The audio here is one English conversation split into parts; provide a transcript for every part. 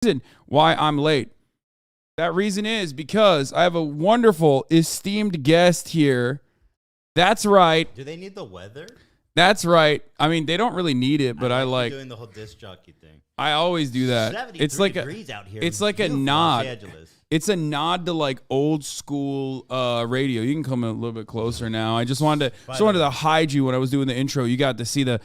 reason why I'm late. That reason is because I have a wonderful, esteemed guest here. That's right. Do they need the weather? That's right. I mean, they don't really need it, but I like doing the whole disc jockey thing. I always do that. It's like out here. It's like a nod. It's a nod to like old school radio. You can come a little bit closer now. I just wanted to hide you when I was doing the intro. You got to see the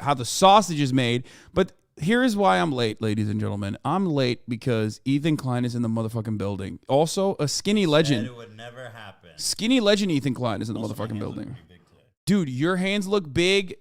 how the sausage is made. But here is why I'm late, ladies and gentlemen. I'm late because Ethan Klein is in the motherfucking building. Also, a skinny legend. It would never happen. Skinny legend Ethan Klein is in the motherfucking building. Dude, your hands look big.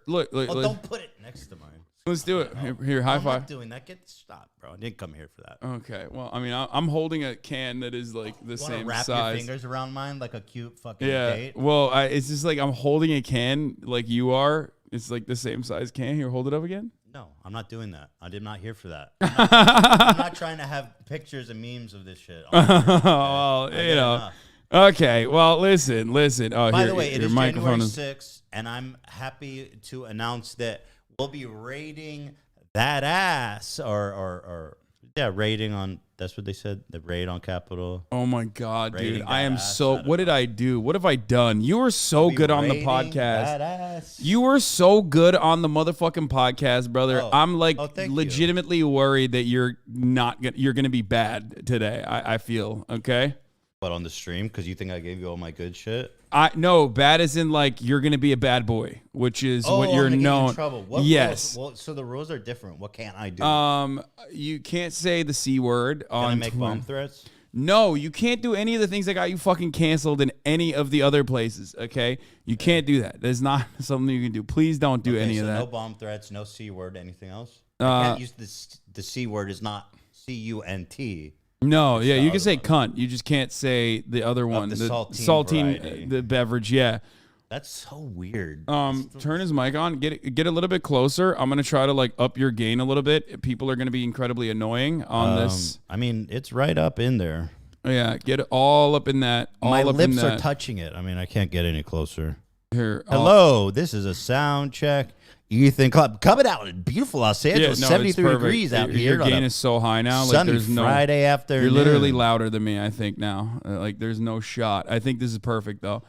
Look. Don't put it next to mine. Let's do it. Here, high five. I'm not doing that. Stop, bro. I didn't come here for that. Okay. Well, I mean, I'm holding a can that is like the same wrap size. Your fingers around mine like a cute fucking date? Well, it's just like I'm holding a can like you are. It's like the same size can. Here, hold it up again. No, I'm not doing that. I did not here for that. I'm not trying to have pictures and memes of this shit. Well, you know. Enough. Okay, well, listen. Oh, by the way, it is January 6th, and I'm happy to announce that we'll be rating that ass, rating on. That's what they said. The raid on Capitol. Oh my God, dude! I am so. What did I do? What have I done? You were so good on the podcast. You were so good on the motherfucking podcast, brother. I'm like legitimately worried that you're gonna be bad today. I feel okay. But on the stream, because you think I gave you all my good shit? No, bad as in like you're gonna be a bad boy, which is what you're known. In trouble. Yes. Well, so the rules are different. What can't I do? You can't say the C word on. Can I make bomb threats? No, you can't do any of the things that got you fucking canceled in any of the other places. Okay, you can't do that. That's not something you can do. Please don't do any of that. No bomb threats. No C word. Anything else? I can't use the C word. Is not CUNT. No, yeah, you can say cunt. You just can't say the other one, the saltine, the beverage. Yeah, that's so weird. Turn his mic on. Get a little bit closer. I'm gonna try to like up your gain a little bit. People are gonna be incredibly annoying on this. I mean, it's right up in there. Yeah, get it all up in that. My lips are touching it. I mean, I can't get any closer. Here, hello. This is a sound check. Ethan Club coming out in beautiful Los Angeles, 73 degrees out here. Your gain is so high now. Like there's no Friday afternoon. You're literally louder than me, I think now. Like there's no shot. I think this is perfect though.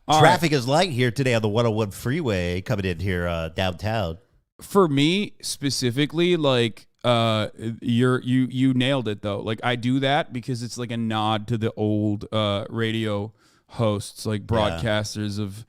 Traffic is light here today on the 101 freeway coming in here downtown. For me specifically, like you nailed it though. Like I do that because it's like a nod to the old radio hosts, like broadcasters of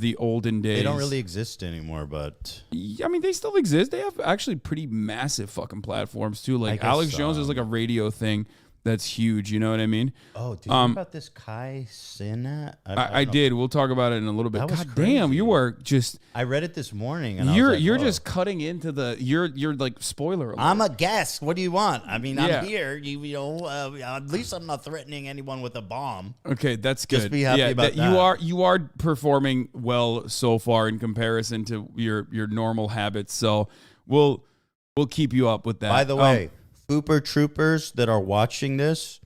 the olden days. They don't really exist anymore, but I mean, they still exist. They have actually pretty massive fucking platforms too. Like Alex Jones is like a radio thing that's huge. You know what I mean? Oh, did you hear about this Kai Cenat? I did. We'll talk about it in a little bit. God damn, you were just. I read it this morning, and you're just cutting into the. You're like spoiler alert. I'm a guest. What do you want? I mean, I'm here. You know, at least I'm not threatening anyone with a bomb. Okay, that's good. Just be happy about that. You are performing well so far in comparison to your normal habits. So we'll keep you up with that. By the way. Super troopers that are watching this,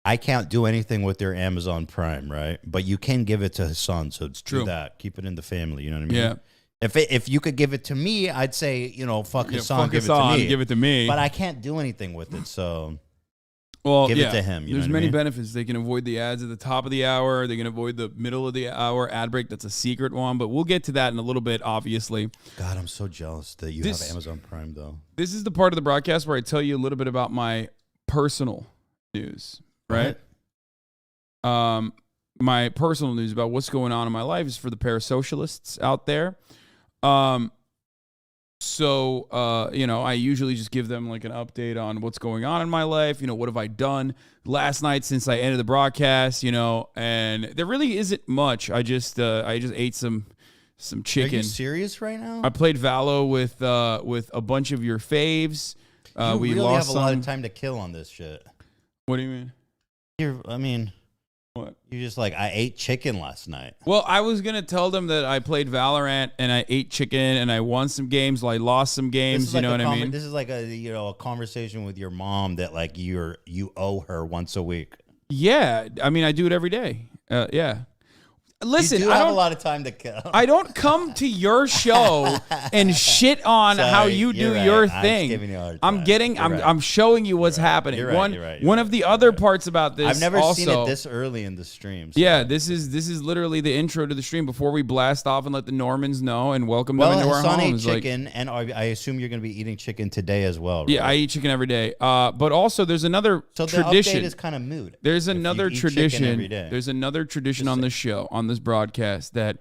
I can't do anything with their Amazon Prime, right? But you can give it to Hasan, so it's true. That keep it in the family. You know what I mean? Yeah. If you could give it to me, I'd say fuck Hasan, give it to me. But I can't do anything with it, so give it to him. There's many benefits. They can avoid the ads at the top of the hour. They can avoid the middle of the hour ad break. That's a secret one, but we'll get to that in a little bit, obviously. God, I'm so jealous that you have Amazon Prime, though. This is the part of the broadcast where I tell you a little bit about my personal news, right? My personal news about what's going on in my life is for the parasocialists out there. So, I usually just give them like an update on what's going on in my life. What have I done last night since I ended the broadcast, and there really isn't much. I just ate some chicken. Are you serious right now? I played Valo with a bunch of your faves. We really have a lot of time to kill on this shit. What do you mean? What? You're just like, I ate chicken last night. Well, I was going to tell them that I played Valorant and I ate chicken and I won some games. Well, I lost some games. You know what I mean? This is like a conversation with your mom that like you owe her once a week. Yeah. I mean, I do it every day. Yeah. listen. You do have a lot of time to kill. I don't come to your show and shit on how you do your thing. I'm showing you what's happening. One of the other parts about this. I've never seen it this early in the stream. So. Yeah, this is literally the intro to the stream before we blast off and let the Normans know and welcome them into our homes. Ate chicken, and I assume you're going to be eating chicken today as well. Right? Yeah, I eat chicken every day. But also, there's another tradition. The update is kind of moot. There's another tradition. There's another tradition on this show, on this broadcast, that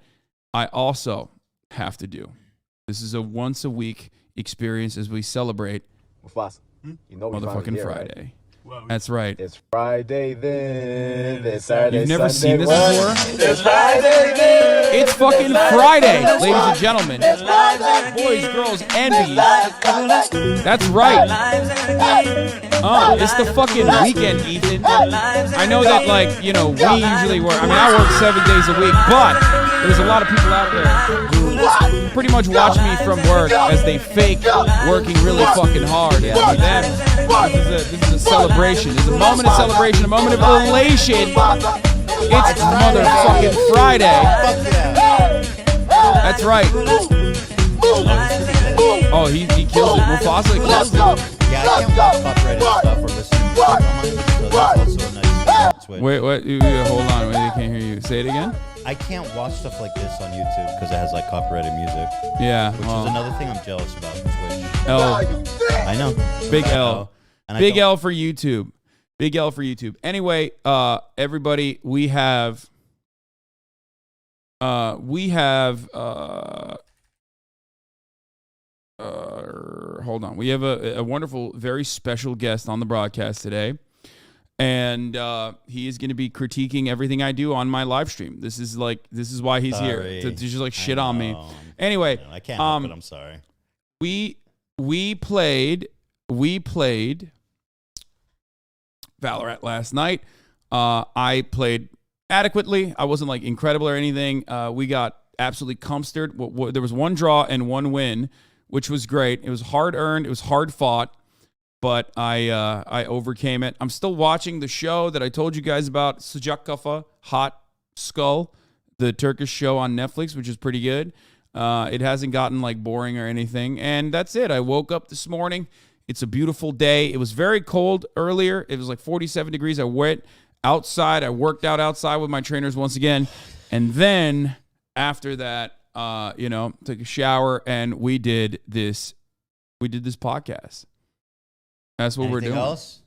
I also have to do. This is a once a week experience as we celebrate motherfucking Friday. Right? Well, that's right. It's Friday then. It's Saturday. You've never Sunday, seen this before? It's Friday then. It's fucking Friday, ladies and gentlemen. Boys, girls, and bees. That's right. It's the fucking weekend, Ethan. I know that, we usually work. I mean, I work 7 days a week, but there's a lot of people out there who pretty much watch me from work as they fake working really fucking hard. And for them, this is a celebration. It's a moment of celebration, a moment of elation. It's motherfucking Friday. That's right. Oh, he kills it. Mufasa kills it. Yeah, I can't watch copyrighted stuff or listen to music online, so that's also a nice switch. Wait, what? Hold on. Wait, I can't hear you. Say it again. I can't watch stuff like this on YouTube because it has copyrighted music. Yeah. Which is another thing I'm jealous about Twitch. L. I know. Big L. Big L for YouTube. Big L for YouTube. Anyway, everybody, we have hold on. We have a wonderful, very special guest on the broadcast today. And he is going to be critiquing everything I do on my live stream. This is why he's here to just shit on me. Anyway, I can't help it. I'm sorry. We played Valorant last night. I played adequately. I wasn't incredible or anything. We got absolutely comstered. There was one draw and one win, which was great. It was hard earned. It was hard fought. But I overcame it. I'm still watching the show that I told you guys about, Sıcak Kafa, Hot Skull, the Turkish show on Netflix, which is pretty good. It hasn't gotten boring or anything. And that's it. I woke up this morning. It's a beautiful day. It was very cold earlier. It was 47 degrees. I went outside. I worked out outside with my trainers once again. And then after that, took a shower and we did this podcast. That's what we're doing. Else?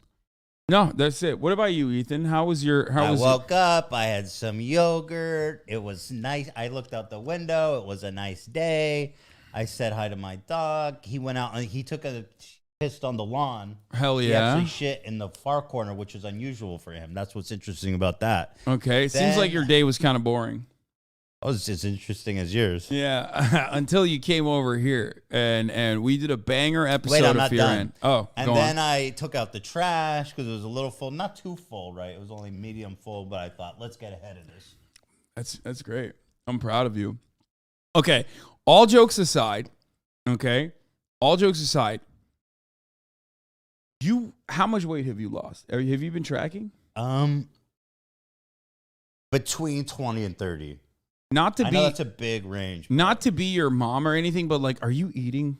No, that's it. What about you, Ethan? I woke up. I had some yogurt. It was nice. I looked out the window. It was a nice day. I said hi to my dog. He went out and he pissed on the lawn. Hell yeah. He actually shit in the far corner, which is unusual for him. That's what's interesting about that. Okay. Seems like your day was kind of boring. Oh, it's as interesting as yours. Yeah, until you came over here and we did a banger episode. Wait, I'm not done. Oh, and then I took out the trash because it was a little full, not too full, right? It was only medium full, but I thought, let's get ahead of this. That's great. I'm proud of you. Okay, all jokes aside. How much weight have you lost? Have you been tracking? Between 20 and 30. I know that's a big range. Not to be your mom or anything, but are you eating?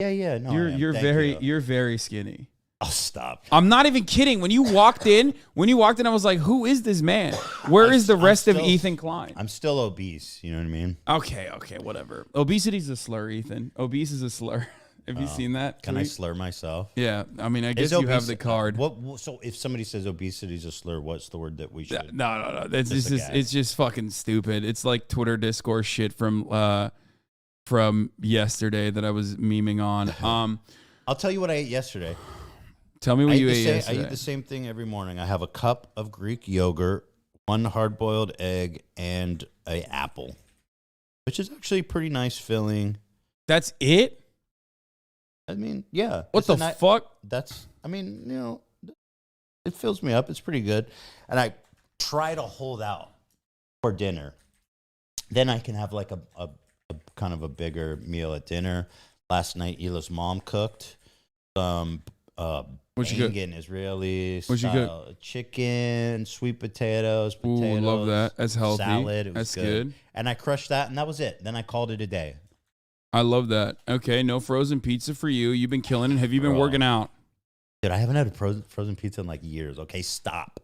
Yeah. No, you're very skinny. Oh, stop. I'm not even kidding. When you walked in, I was like, who is this man? Where is the rest of Ethan Klein? I'm still obese. You know what I mean? Okay, whatever. Obesity's a slur, Ethan. Obese is a slur. Have you seen that? Can I slur myself? Yeah. I mean, I guess you have the card. So if somebody says obesity is a slur, what's the word that we should? No. It's just fucking stupid. It's like Twitter discourse shit from yesterday that I was memeing on. I'll tell you what I ate yesterday. Tell me what you ate yesterday. I eat the same thing every morning. I have a cup of Greek yogurt, one hard-boiled egg, and an apple, which is actually pretty nice filling. That's it? I mean, yeah. What the fuck? It fills me up. It's pretty good. And I try to hold out for dinner. Then I can have a kind of a bigger meal at dinner. Last night, Hila's mom cooked some What you cook? Bangin' Israeli What you style. Chicken, sweet potatoes, Ooh, love that. That's healthy. Salad. It was That's good. And I crushed that, and that was it. Then I called it a day. I love that. Okay, no frozen pizza for you. You've been killing it. Have you been working out? Dude, I haven't had a frozen pizza in like years. Okay, stop.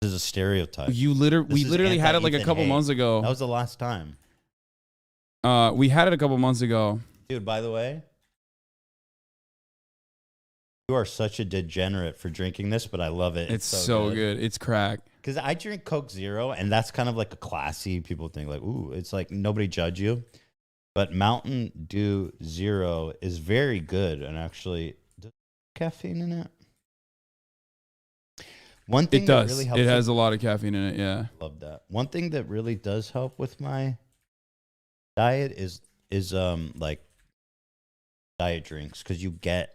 This is a stereotype. We literally had it like a couple months ago. That was the last time. We had it a couple months ago. Dude, by the way, you are such a degenerate for drinking this, but I love it. It's so good. It's crack. Because I drink Coke Zero, and that's kind of like a classy. People think like, ooh, it's like nobody judge you. But Mountain Dew Zero is very good, and actually, does caffeine in it? One thing it does. That really helps it has a lot of caffeine in it. Yeah, love that. One thing that really does help with my diet is like diet drinks, because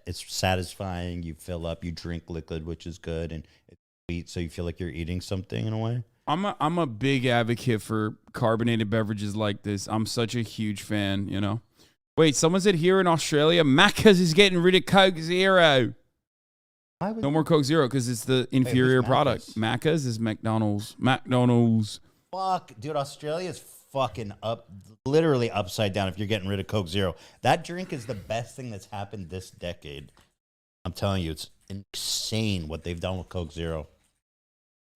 it's satisfying. You fill up, you drink liquid, which is good, and it's sweet, so you feel like you're eating something in a way. I'm a big advocate for carbonated beverages like this. I'm such a huge fan, you know. Wait, someone said here in Australia, Macca's is getting rid of Coke Zero. No more Coke Zero because it's the inferior product. Macca's is McDonald's. McDonald's. Fuck, dude, Australia's fucking up, literally upside down if you're getting rid of Coke Zero. That drink is the best thing that's happened this decade. I'm telling you, it's insane what they've done with Coke Zero.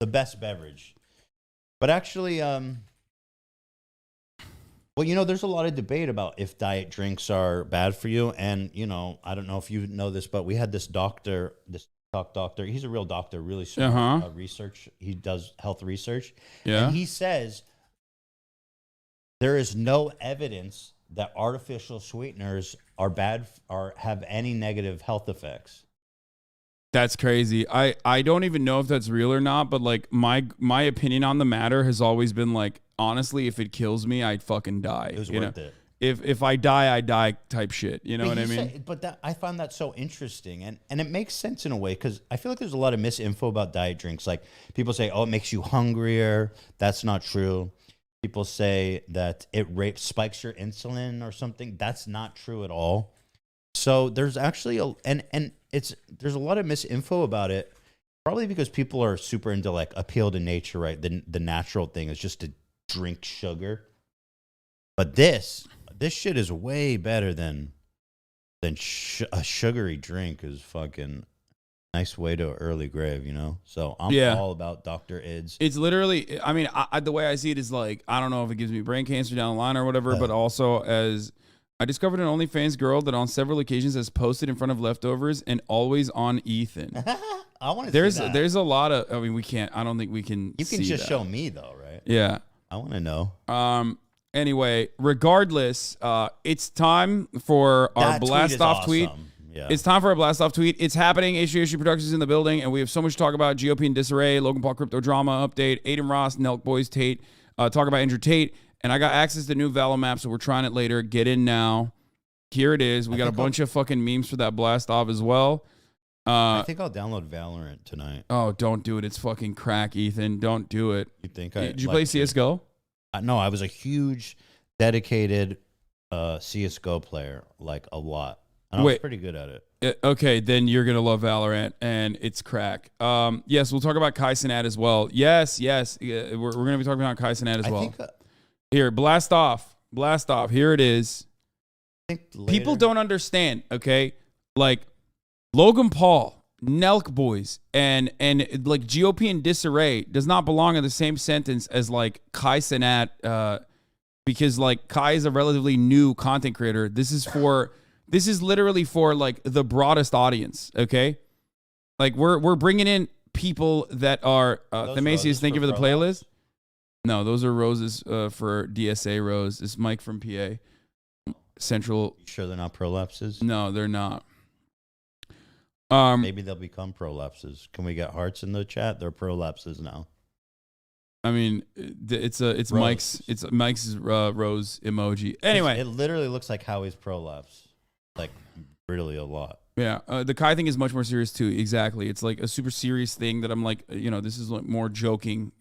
The best beverage. But actually, well, you know, there's a lot of debate about if diet drinks are bad for you. And, you know, I don't know if you know this, but we had this doctor, this doctor. He's a real doctor, really smart research. He does health research. Yeah. And he says there is no evidence that artificial sweeteners are bad or have any negative health effects. That's crazy. I don't even know if that's real or not, but like my opinion on the matter has always been like, honestly, if it kills me, I'd fucking die. It was worth it. If I die, I die type shit. You know what I mean? But I found that so interesting. And it makes sense in a way, because I feel like there's a lot of misinfo about diet drinks. Like people say, oh, it makes you hungrier. That's not true. People say that it spikes your insulin or something. That's not true at all. So there's actually there's a lot of misinfo about it, probably because people are super into like appeal to nature, right? The natural thing is just to drink sugar. But this shit is way better than a sugary drink. Is fucking nice way to an early grave, you know? So I'm all about Dr. Ids. It's literally, I mean, the way I see it is like, I don't know if it gives me brain cancer down the line or whatever, but also as I discovered an OnlyFans girl that on several occasions has posted in front of leftovers and always on Ethan. I want to see that. There's a lot of, I mean, we can't, I don't think we can You can just show me though, right? Yeah. I want to know. Anyway, regardless, it's time for our blast off tweet. Yeah. It's time for our blast off tweet. It's happening. Issue Productions in the building, and we have so much to talk about. GOP in disarray, Logan Paul crypto drama update, Aiden Ross, Nelk Boys Tate, talk about Andrew Tate, and I got access to new Valo map, so we're trying it later. Get in now. Here it is. We got a bunch of fucking memes for that blast off as well. I think I'll download Valorant tonight. Oh, don't do it. It's fucking crack, Ethan. Don't do it. You think Did you play CSGO? No, I was a huge, dedicated CSGO player, like a lot. And I was pretty good at it. Okay, then you're gonna love Valorant, and it's crack. Yes, we'll talk about HASNAN as well. Yes, we're gonna be talking about HASNAN as well. Here, blast off. Here it is. People don't understand. Okay, like Logan Paul, Nelk Boys, and like GOP in disarray does not belong in the same sentence as like HASNAN, because like Kai is a relatively new content creator. This is literally for like the broadest audience, okay? Like we're bringing in people that are Themasius, thank you for the playlist. No, those are roses for DSA Rose. It's Mike from PA Central. You sure they're not prolapses? No, they're not. Maybe they'll become prolapses. Can we get hearts in the chat? They're prolapses now. I mean, it's Mike's rose emoji. Anyway, it literally looks like Howie's prolapse. Like really a lot. Yeah, the Kai thing is much more serious too. Exactly, it's like a super serious thing that I'm like, you know, this is like more joking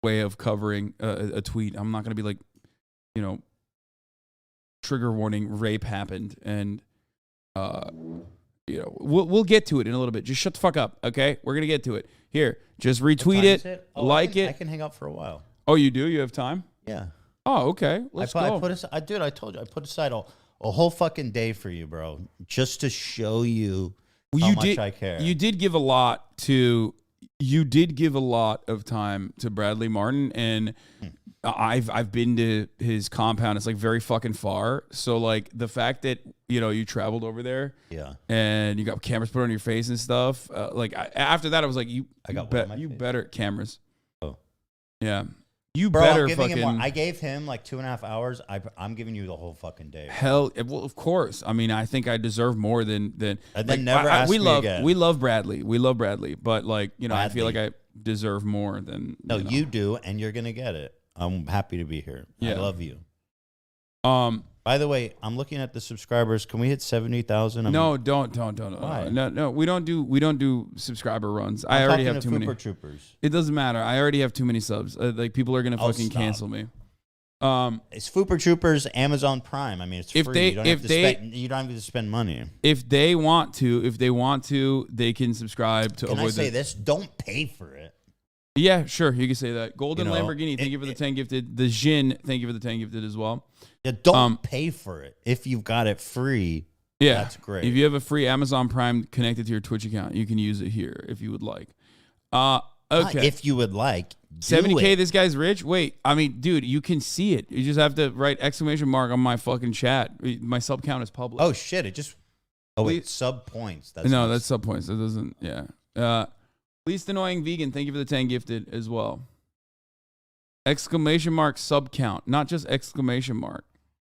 way of covering a tweet. I'm not gonna be like, you know, trigger warning, rape happened, and we'll get to it in a little bit. Just shut the fuck up, okay? We're gonna get to it. Here, just retweet it, like it. I can hang out for a while. Oh, you do? You have time? Yeah. Oh, okay. Let's go. I told you, I put aside a whole fucking day for you, bro, just to show you how much I care. You did give a lot of time to Bradley Martin, and I've been to his compound. It's like very fucking far. So like the fact that you traveled over there, and you got cameras put on your face and stuff. After that, I was like, you better cameras. Oh, yeah. You better fucking. I gave him like 2.5 hours. I'm giving you the whole fucking day. Hell, well, of course. I mean, I think I deserve more than. And then never ask me again. We love Bradley. But like I feel like I deserve more than. No, you do, and you're gonna get it. I'm happy to be here. Yeah. I love you. By the way, I'm looking at the subscribers. Can we hit 70,000? No, don't. Why? No, we don't do subscriber runs. I already have too many. Troopers. It doesn't matter. I already have too many subs. Like people are gonna fucking cancel me. It's Fooper Troopers, Amazon Prime. I mean, it's free. You don't have to spend money. If they want to, they can subscribe to. Can I say this? Don't pay for it. Yeah, sure. You can say that. Golden Lamborghini, thank you for the 10 gifted. The Jin, thank you for the 10 gifted as well. Yeah, don't pay for it. If you've got it free, that's great. If you have a free Amazon Prime connected to your Twitch account, you can use it here if you would like. Okay. If you would like. 70K, this guy's rich? Wait, I mean, dude, you can see it. You just have to write exclamation mark on my fucking chat. My sub count is public. Oh, shit. It just. Oh, wait. Sub points. That's sub points. That doesn't. Yeah. Least annoying vegan, thank you for the 10 gifted as well. Exclamation mark sub count, not just exclamation mark.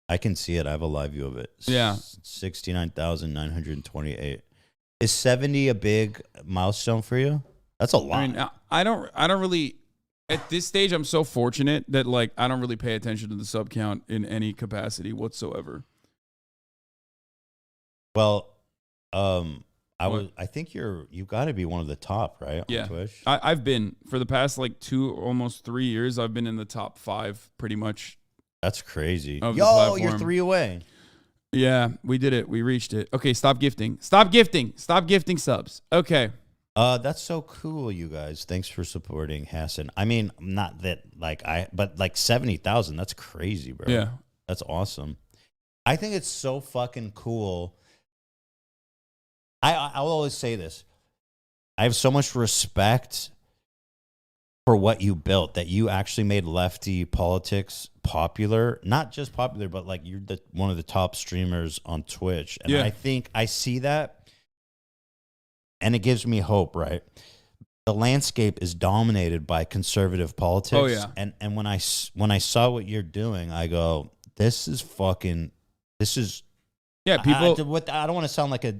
I can see it. I have a live view of it. Yeah. 69,928. Is 70 a big milestone for you? That's a lot. I mean, I don't really, at this stage, I'm so fortunate that like I don't really pay attention to the sub count in any capacity whatsoever. Well, I think you got to be one of the top, right? On Twitch. I've been for the past like almost 3 years. I've been in the top 5 pretty much. That's crazy. Yo, you're 3 away. Yeah, we did it. We reached it. Okay, stop gifting. Stop gifting subs. Okay. That's so cool, you guys. Thanks for supporting Hasan. I mean, not that but like 70,000. That's crazy, bro. Yeah, that's awesome. I think it's so fucking cool. I'll always say this. I have so much respect for what you built, that you actually made lefty politics popular. Not just popular, but like you're one of the top streamers on Twitch. And I think I see that, and it gives me hope, right? The landscape is dominated by conservative politics. Oh, yeah. And when I saw what you're doing, I go, this is yeah, people. I don't want to sound like a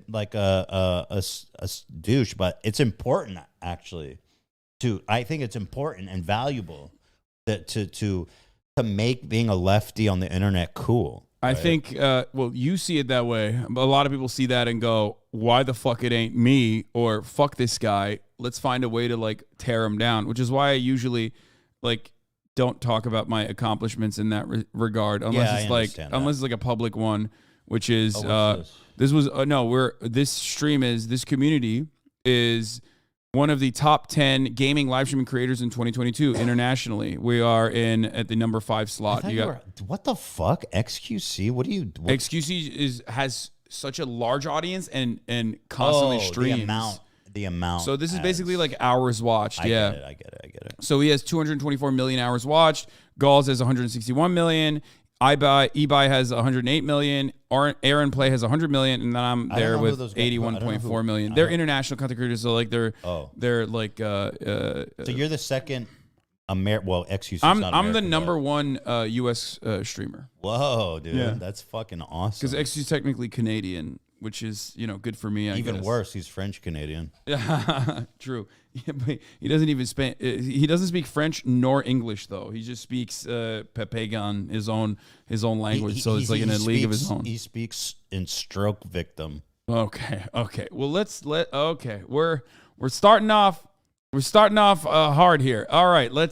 douche, but it's important actually. I think it's important and valuable to make being a lefty on the internet cool. Right? I think. Well, you see it that way. A lot of people see that and go, "Why the fuck it ain't me?" Or "Fuck this guy." Let's find a way to like tear him down. Which is why I usually like don't talk about my accomplishments in that regard, unless it's like a public one. Which is this community is one of the top 10 gaming live streaming creators in 2022 internationally. We are at the number 5 slot. What the fuck? XQC? XQC has such a large audience and constantly streams. The amount. So this is basically like hours watched. I get it. So he has 224 million hours watched. Gauls has 161 million. eBay has 108 million. Aaron Play has 100 million, and then I'm there with 81.4 million. They're international content creators, so like they're like. So you're the second. XQC. I'm the number 1 U.S. Streamer. Whoa, dude, that's fucking awesome. Because XQC is technically Canadian, which is good for me. Even worse, he's French Canadian. True. Yeah, but he doesn't even speak. He doesn't speak French nor English though. He just speaks Pepegan, his own language. So it's like in a league of his own. He speaks in stroke victim. Okay. Well, we're starting off. We're starting off hard here. All right, oh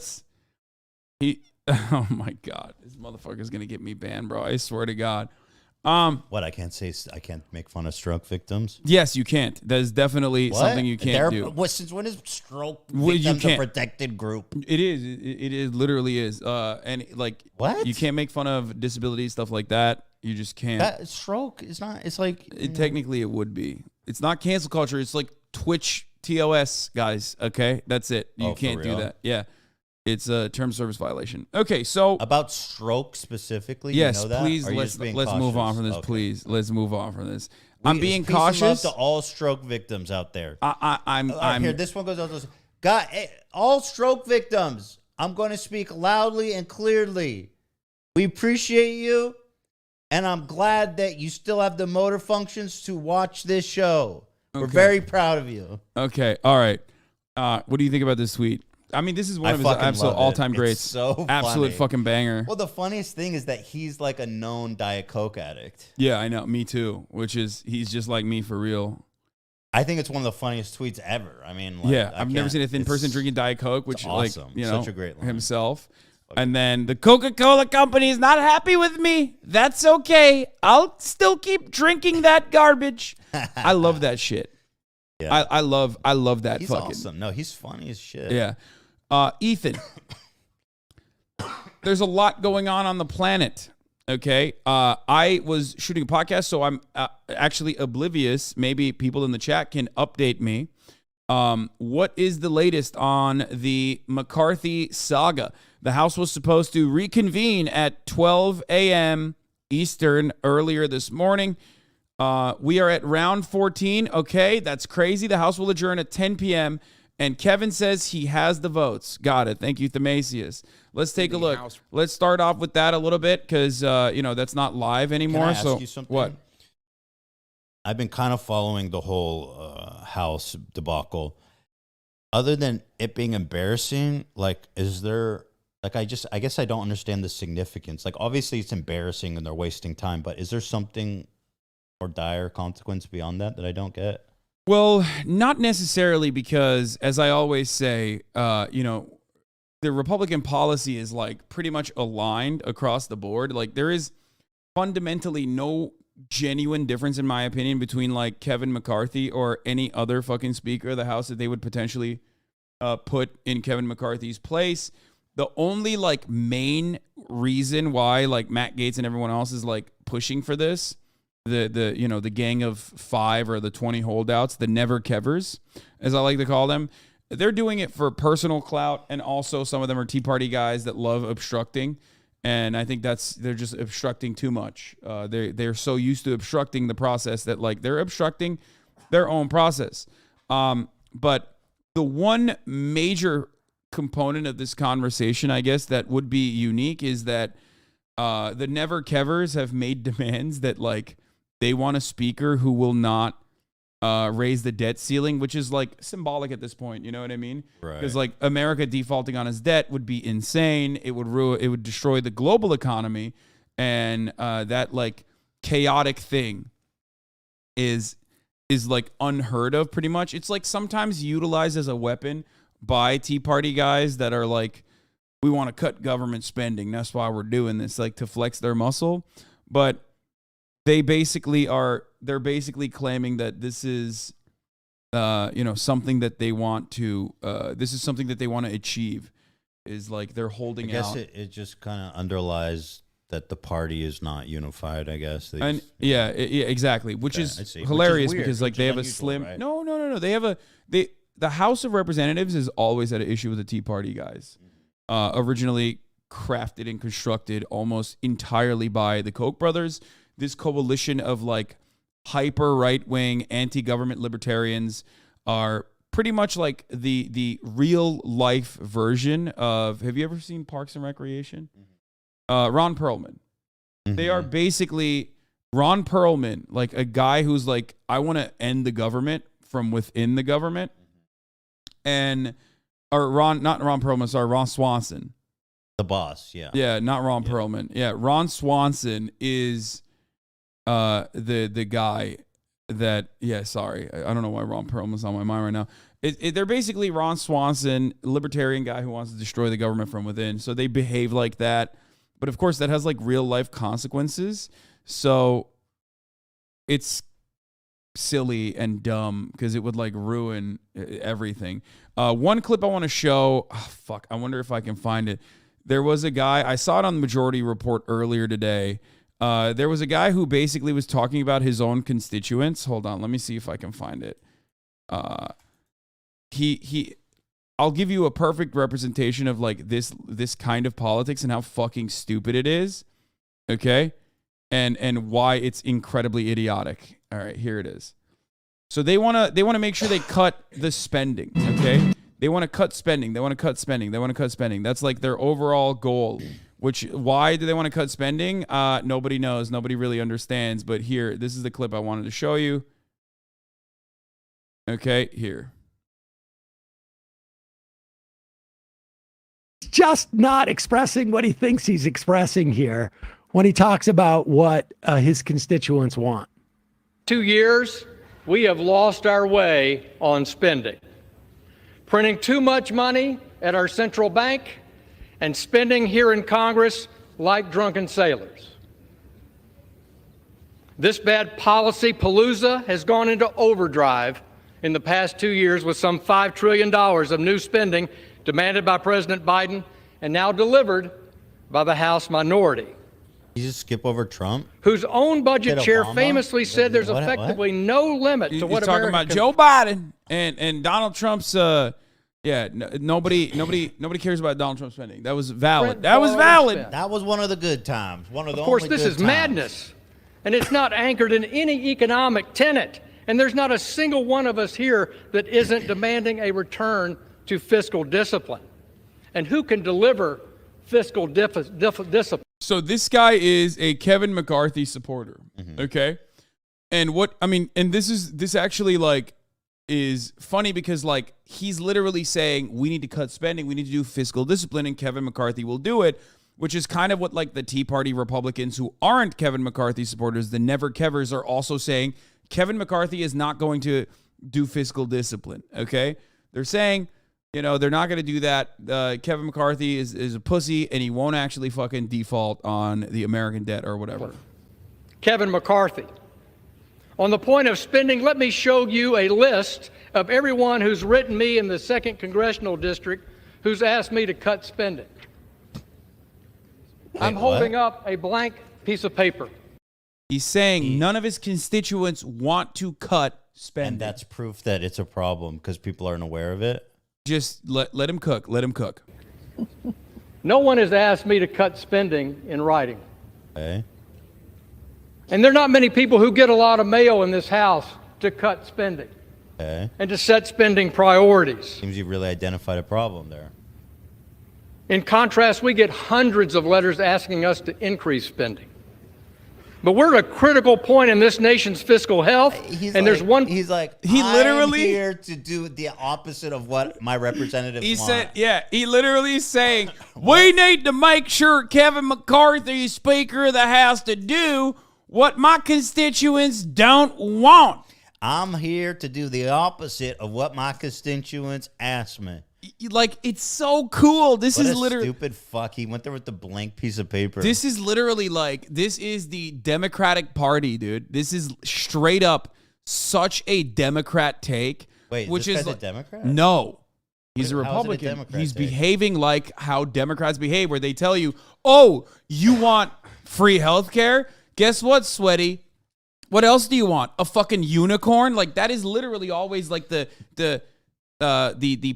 my God, this motherfucker's gonna get me banned, bro. I swear to God. What I can't make fun of stroke victims. Yes, you can't. That is definitely something you can't do. Since when is stroke victims a protected group? It is. It literally is. And like, what? You can't make fun of disability stuff like that. You just can't. Stroke is not. It's like technically it would be. It's not cancel culture. It's like Twitch TOS, guys. Okay, that's it. You can't do that. Yeah. It's a term service violation. Okay, so about stroke specifically. Yes, you know that? please. Let's move on from this. Okay. Please, let's move on from this. I'm being cautious. Peace and love to all stroke victims out there. I'm here. This one goes out. God, all stroke victims. I'm going to speak loudly and clearly. We appreciate you, and I'm glad that you still have the motor functions to watch this show. We're very proud of you. Okay, all right. What do you think about this tweet? I mean, this is one of his absolute all-time greats. It's so absolute funny. Fucking banger. Well, the funniest thing is that he's like a known Diet Coke addict. Yeah, I know. Me too. He's just like me for real. I think it's one of the funniest tweets ever. I mean, I've never seen a thin person drinking Diet Coke, which awesome. Such a great line. Himself. And then the Coca-Cola company is not happy with me. That's okay. I'll still keep drinking that garbage. I love that shit. Yeah. I love that. He's awesome. No, he's funny as shit. Yeah. Ethan, there's a lot going on the planet. Okay. I was shooting a podcast, so I'm actually oblivious. Maybe people in the chat can update me. What is the latest on the McCarthy saga? The House was supposed to reconvene at 12 a.m. Eastern earlier this morning. We are at round 14. Okay, that's crazy. The House will adjourn at 10 p.m., and Kevin says he has the votes. Got it. Thank you, Thamasius. Let's take a look. Let's start off with that a little bit because, that's not live anymore. Can I ask you something? What? I've been kind of following the whole House debacle. Other than it being embarrassing, is there... I guess I don't understand the significance. Obviously it's embarrassing and they're wasting time, but is there something more dire consequence beyond that I don't get? Well, not necessarily, because as I always say, the Republican policy is pretty much aligned across the board. There is fundamentally no genuine difference, in my opinion, between Kevin McCarthy or any other fucking speaker of the House that they would potentially put in Kevin McCarthy's place. The only main reason why Matt Gaetz and everyone else is pushing for this, the gang of 5 or the 20 holdouts, the never kevers, as I like to call them, they're doing it for personal clout, and also some of them are Tea Party guys that love obstructing, and I think they're just obstructing too much. They're so used to obstructing the process that they're obstructing their own process. But the one major component of this conversation, I guess, that would be unique is that the never kevers have made demands that they want a speaker who will not raise the debt ceiling, which is symbolic at this point. You know what I mean? Right. Because America defaulting on its debt would be insane. It would destroy the global economy, and that chaotic thing is unheard of. Pretty much, it's sometimes utilized as a weapon by Tea Party guys that are we want to cut government spending. That's why we're doing this, to flex their muscle. But they're basically claiming that this is, something that they want to, this is something that they want to achieve, is they're holding out. I guess it just kind of underlies that the party is not unified, I guess. Yeah, exactly. Which is hilarious, because they have a slim, right? No. The House of Representatives is always at an issue with the Tea Party guys. Originally crafted and constructed almost entirely by the Koch brothers. This coalition of hyper right-wing anti-government libertarians are pretty much the real life version of, have you ever seen Parks and Recreation? Ron Perlman. Mm-hmm. They are basically Ron Perlman, a guy who's I want to end the government from within the government. Not Ron Perlman, sorry, Ron Swanson. The boss, yeah. Yeah, not Ron Perlman. Yeah, Ron Swanson is the guy that, sorry. I don't know why Ron Perlman's on my mind right now. They're basically Ron Swanson, libertarian guy who wants to destroy the government from within. So they behave like that. But of course, that has real life consequences. So it's silly and dumb because it would like ruin everything. One clip I want to show. Oh, fuck. I wonder if I can find it. There was a guy. I saw it on the Majority Report earlier today. There was a guy who basically was talking about his own constituents. Hold on. Let me see if I can find it. I'll give you a perfect representation of like this kind of politics and how fucking stupid it is. Okay? And why it's incredibly idiotic. All right, here it is. So they want to make sure they cut the spending, okay? They want to cut spending. That's like their overall goal. Why do they want to cut spending? Nobody knows. Nobody really understands. But here, this is the clip I wanted to show you. Okay, here. Just not expressing what he thinks he's expressing here when he talks about what his constituents want. 2 years, we have lost our way on spending, printing too much money at our central bank and spending here in Congress like drunken sailors. This bad policy palooza has gone into overdrive in the past 2 years with some $5 trillion of new spending demanded by President Biden and now delivered by the House minority. You just skip over Trump, whose own budget chair famously said there's effectively no limit to what He's talking about Joe Biden and Donald Trump's. Nobody cares about Donald Trump spending. That was valid. That was one of the good times. Of course, this is madness, and it's not anchored in any economic tenet. And there's not a single one of us here that isn't demanding a return to fiscal discipline. And who can deliver fiscal discipline? So this guy is a Kevin McCarthy supporter, okay? And this actually like is funny because like he's literally saying we need to cut spending, we need to do fiscal discipline, and Kevin McCarthy will do it, which is kind of what like the Tea Party Republicans who aren't Kevin McCarthy supporters, the Never Kevers, are also saying Kevin McCarthy is not going to do fiscal discipline, okay? They're saying, they're not going to do that. Kevin McCarthy is a pussy, and he won't actually fucking default on the American debt or whatever. Kevin McCarthy. On the point of spending, let me show you a list of everyone who's written me in the 2nd Congressional District who's asked me to cut spending. I'm holding up a blank piece of paper. He's saying none of his constituents want to cut spending. And that's proof that it's a problem because people aren't aware of it. Just let him cook. Let him cook. No one has asked me to cut spending in writing. Okay. And there are not many people who get a lot of mail in this House to cut spending. Okay. And to set spending priorities. Seems you've really identified a problem there. In contrast, we get hundreds of letters asking us to increase spending. But we're at a critical point in this nation's fiscal health, there's one. He's like, he literally I'm here to do the opposite of what my representatives want. He literally is saying, we need to make sure Kevin McCarthy, Speaker of the House, to do what my constituents don't want. I'm here to do the opposite of what my constituents ask me. Like, it's so cool. This what is a literally stupid fuck. He went there with the blank piece of paper. This is literally like, this is the Democratic Party, dude. This is straight up such a Democrat take. Wait, which this is guy's a Democrat? No. He's a Republican. He's behaving like how Democrats behave, where they tell you, oh, you want free health care? Guess what, sweaty? What else do you want? A fucking unicorn? Like, that is literally always like the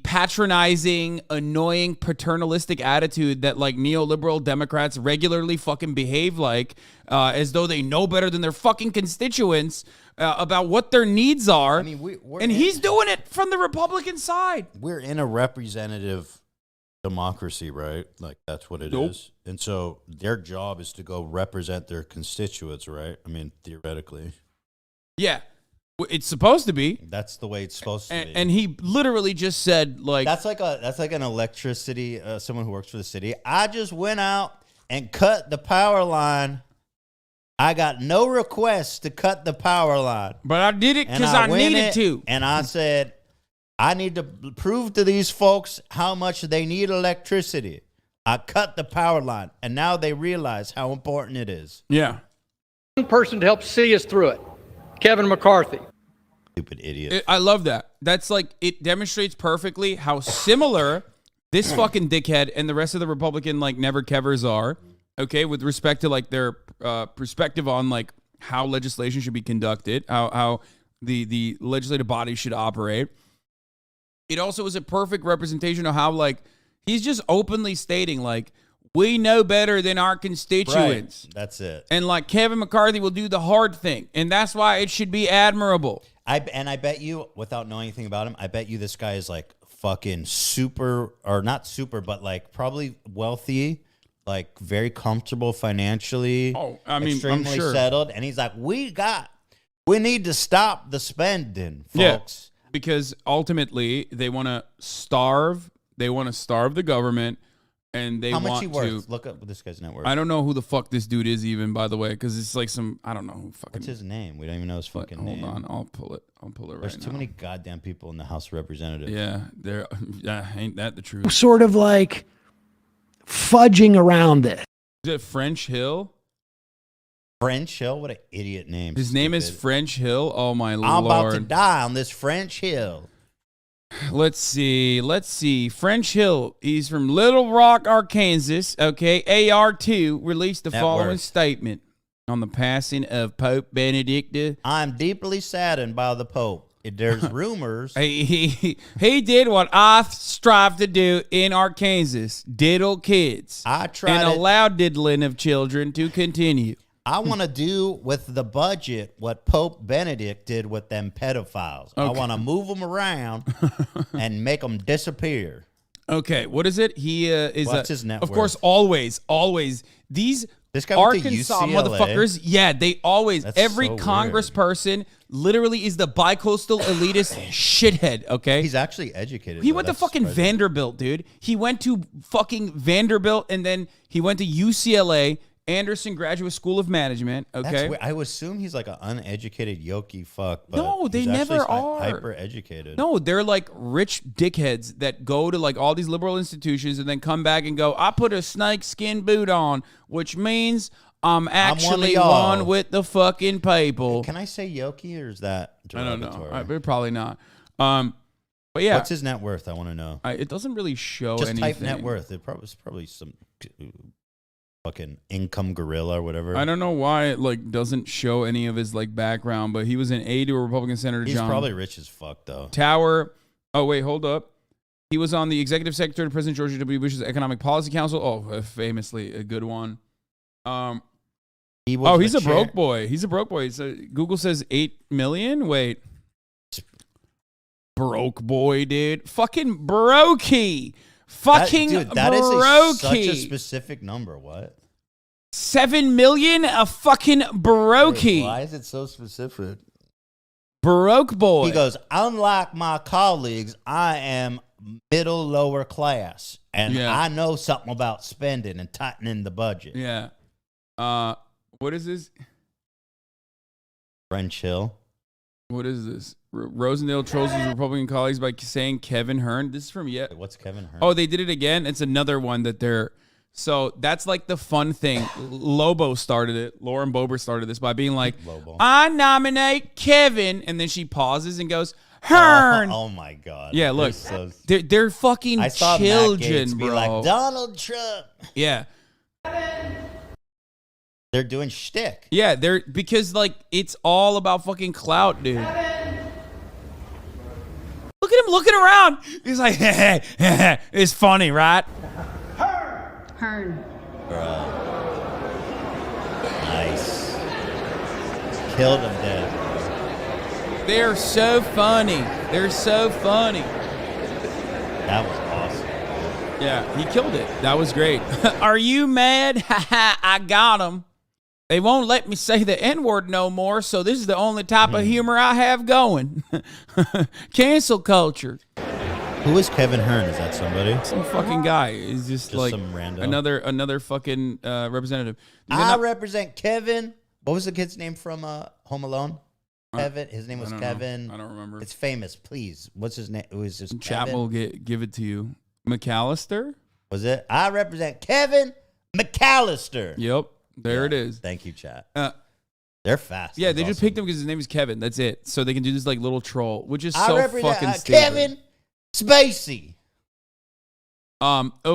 patronizing, annoying, paternalistic attitude that like neoliberal Democrats regularly fucking behave like, as though they know better than their fucking constituents about what their needs are. I mean, he's doing it from the Republican side. We're in a representative democracy, right? Like, that's what it is. And so their job is to go represent their constituents, right? I mean, theoretically. Yeah. It's supposed to be. That's the way it's supposed to be. And he literally just said, like, that's like an electricity, someone who works for the city. I just went out and cut the power line. I got no requests to cut the power line. But I did it because I needed to. And I said, I need to prove to these folks how much they need electricity. I cut the power line, and now they realize how important it is. Yeah. One person to help see us through it. Kevin McCarthy. Stupid idiot. I love that. That's like, it demonstrates perfectly how similar this fucking dickhead and the rest of the Republican like never kevers are. Okay, with respect to like their perspective on like how legislation should be conducted, how the legislative body should operate. It also is a perfect representation of how like he's just openly stating like, we know better than our constituents. Right. That's it. And like Kevin McCarthy will do the hard thing. And that's why it should be admirable. I bet you, without knowing anything about him, I bet you this guy is like fucking super, or not super, but like probably wealthy, like very comfortable financially. Oh, I mean, extremely I'm sure. settled. And he's like, we need to stop the spending, folks. Yeah, because ultimately they want to starve. They want to starve the government. And they How much want he to worth? Look up this guy's net worth. I don't know who the fuck this dude is even, by the way, because it's like some, I don't know who fucking. What's his name? We don't even know his fucking name. Hold on, I'll pull it right now. There's too many goddamn people in the House of Representatives. Yeah, ain't that the truth? Sort of like fudging around this. Is it French Hill? French Hill? What an idiot name. His name is French Hill? Oh, my Lord. I'm about to die on this French Hill. Let's see. French Hill. He's from Little Rock, Arkansas. Okay. AR2 released the following statement on the passing of Pope Benedict. I'm deeply saddened by the Pope. There's rumors. He did what I strive to do in Arkansas: diddle kids. Allow diddling of children to continue. I want to do with the budget what Pope Benedict did with them pedophiles. Okay. I want to move them around and make them disappear. Okay, what is it? He is. What's his net Of worth? course, always these This guy went to Arkansas UCLA. motherfuckers. Yeah, they always. That's every so congressperson literally is the bicoastal elitist shithead. Okay, He's actually educated. he though. went to That's fucking surprising. Vanderbilt, dude. He went to fucking Vanderbilt, and then he went to UCLA. Anderson Graduate School of Management. Okay, That's weird. I would assume he's like an uneducated yoki fuck. But No, they he's never actually are. hyper educated. No, they're like rich dickheads that go to like all these liberal institutions and then come back and go, I put a snake skin boot on, which means I'm actually one with the fucking people. Can I say yoki or is that derogatory? I don't know. Probably not. But yeah. What's his net worth? I want to know. It doesn't really show Just anything. type net worth. It's probably some fucking income gorilla or whatever. I don't know why it like doesn't show any of his like background, but he was an aide to a Republican Senator He's John probably rich as fuck though. Tower. Oh wait, hold up. He was on the executive secretary to President George W. Bush's Economic Policy Council. Oh, famously a good one. He's a broke boy. He's a broke boy. So Google says 8 million. Wait. Broke boy, dude. Fucking brokey. Fucking that brokey. is such a specific number. What? 7 million? A fucking brokey. Why is it so specific? Broke boy. He goes, unlike my colleagues, I am middle lower class. And I know something about spending and tightening the budget. Yeah. What is this? French Hill. What is this? Rosendale trolls his Republican colleagues by saying Kevin Hearn. This is from Wait, what's Kevin Hearn? Oh, they did it again. It's another one that they're. So that's like the fun thing. Lobo started it. Lauren Boebert started this by being like, Lobo. I nominate Kevin. And then she pauses and goes, Hearn. Oh my God. Yeah, look. They're fucking I saw children, Matt Gaetz bro. be like, Donald Trump. Yeah. They're doing shtick. Yeah, because like it's all about fucking clout, dude. Look at him looking around. He's like, it's funny, right? Hearn. Nice. Killed him dead. They're so funny. They're so funny. That was awesome. Yeah, he killed it. That was great. Are you mad? I got him. They won't let me say the N-word no more, so this is the only type of humor I have going. Cancel culture. Who is Kevin Hearn? Is that somebody? Some fucking guy. He's just like some rando. another fucking representative. I represent Kevin. What was the kid's name from Home Alone? Kevin. His name was Kevin. I don't remember. It's famous. Please. What's his name? It was just Chat Kevin? will give it to you. McAllister? Was it? I represent Kevin McAllister. Yep. There it is. Thank you, chat. They're fast. Yeah, That's they just awesome. picked him because his name is Kevin. That's it. So they can do this like little troll, which is I so represent fucking stupid. Kevin Spacey.